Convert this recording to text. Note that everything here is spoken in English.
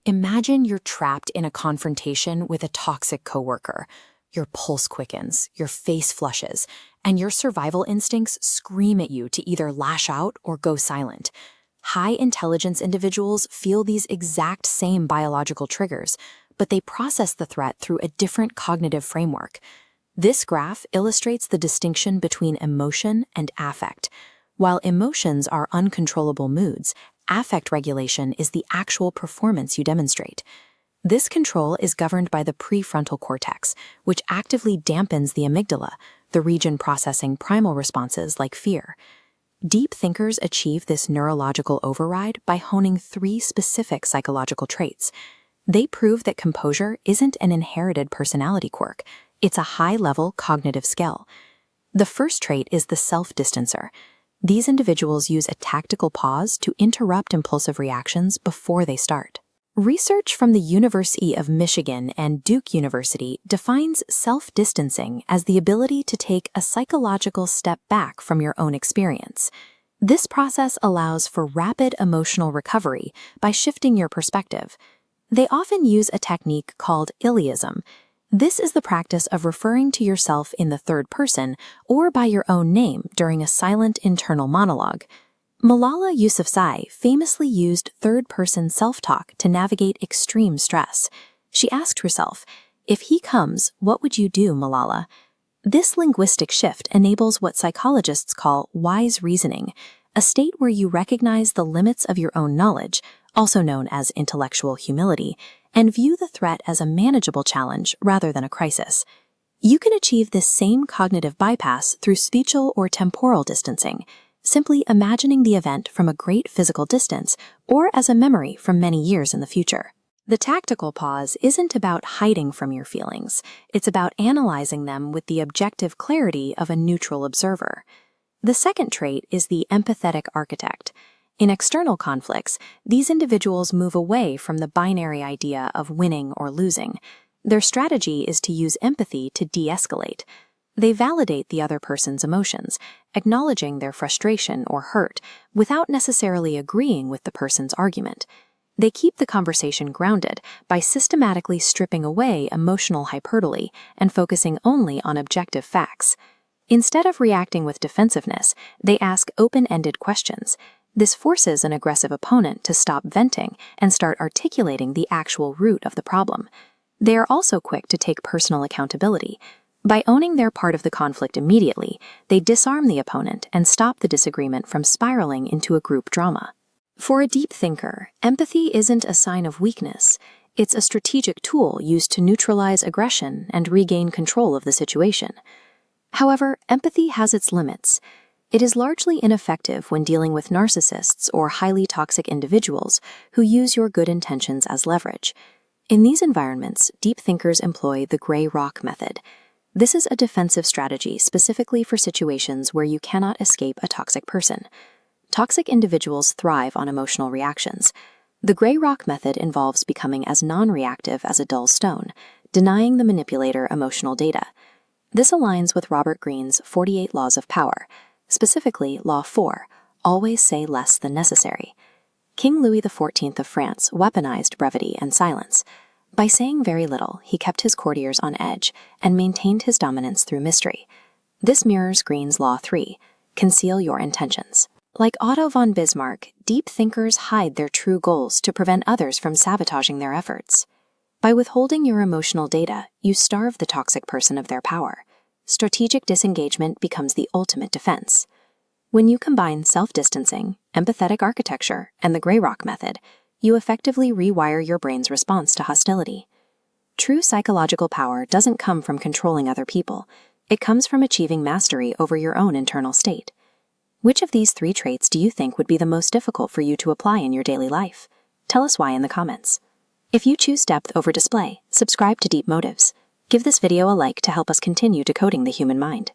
Imagine you're trapped in a confrontation with a toxic coworker. Your pulse quickens, your face flushes, and your survival instincts scream at you to either lash out or go silent. High-intelligence individuals feel these exact same biological triggers, but they process the threat through a different cognitive framework. This graph illustrates the distinction between emotion and affect. While emotions are uncontrollable moods, affect regulation is the actual performance you demonstrate. This control is governed by the prefrontal cortex, which actively dampens the amygdala, the region processing primal responses like fear. Deep thinkers achieve this neurological override by honing 3 specific psychological traits. They prove that composure isn't an inherited personality quirk, it's a high-level cognitive skill. The first trait is the self-distancer. These individuals use a tactical pause to interrupt impulsive reactions before they start. Research from the University of Michigan and Duke University defines self-distancing as the ability to take a psychological step back from your own experience. This process allows for rapid emotional recovery by shifting your perspective. They often use a technique called Iliism. This is the practice of referring to yourself in the third person or by your own name during a silent internal monologue. Malala Yousafzai famously used third-person self-talk to navigate extreme stress. She asked herself, "If he comes, what would you do, Malala?" This linguistic shift enables what psychologists call wise reasoning, a state where you recognize the limits of your own knowledge, also known as intellectual humility, and view the threat as a manageable challenge rather than a crisis. You can achieve this same cognitive bypass through spatial or temporal distancing, simply imagining the event from a great physical distance or as a memory from many years in the future. The tactical pause isn't about hiding from your feelings, it's about analyzing them with the objective clarity of a neutral observer. The second trait is the empathetic architect. In external conflicts, these individuals move away from the binary idea of winning or losing. Their strategy is to use empathy to de-escalate. They validate the other person's emotions, acknowledging their frustration or hurt without necessarily agreeing with the person's argument. They keep the conversation grounded by systematically stripping away emotional hyperbole and focusing only on objective facts. Instead of reacting with defensiveness, they ask open-ended questions. This forces an aggressive opponent to stop venting and start articulating the actual root of the problem. They are also quick to take personal accountability. By owning their part of the conflict immediately, they disarm the opponent and stop the disagreement from spiraling into a group drama. For a deep thinker, empathy isn't a sign of weakness. It's a strategic tool used to neutralize aggression and regain control of the situation. However, empathy has its limits. It is largely ineffective when dealing with narcissists or highly toxic individuals who use your good intentions as leverage. In these environments, deep thinkers employ the gray rock method. This is a defensive strategy specifically for situations where you cannot escape a toxic person. Toxic individuals thrive on emotional reactions. The gray rock method involves becoming as non-reactive as a dull stone, denying the manipulator emotional data. This aligns with Robert Greene's 48 Laws of Power, specifically Law 4, always say less than necessary. King Louis XIV of France weaponized brevity and silence. By saying very little, he kept his courtiers on edge and maintained his dominance through mystery. This mirrors Greene's Law 3, conceal your intentions. Like Otto von Bismarck, deep thinkers hide their true goals to prevent others from sabotaging their efforts. By withholding your emotional data, you starve the toxic person of their power. Strategic disengagement becomes the ultimate defense. When you combine self-distancing, empathetic architecture, and the gray rock method, you effectively rewire your brain's response to hostility. True psychological power doesn't come from controlling other people. It comes from achieving mastery over your own internal state. Which of these 3 traits do you think would be the most difficult for you to apply in your daily life? Tell us why in the comments. If you choose depth over display, subscribe to Deep Motives. Give this video a like to help us continue decoding the human mind.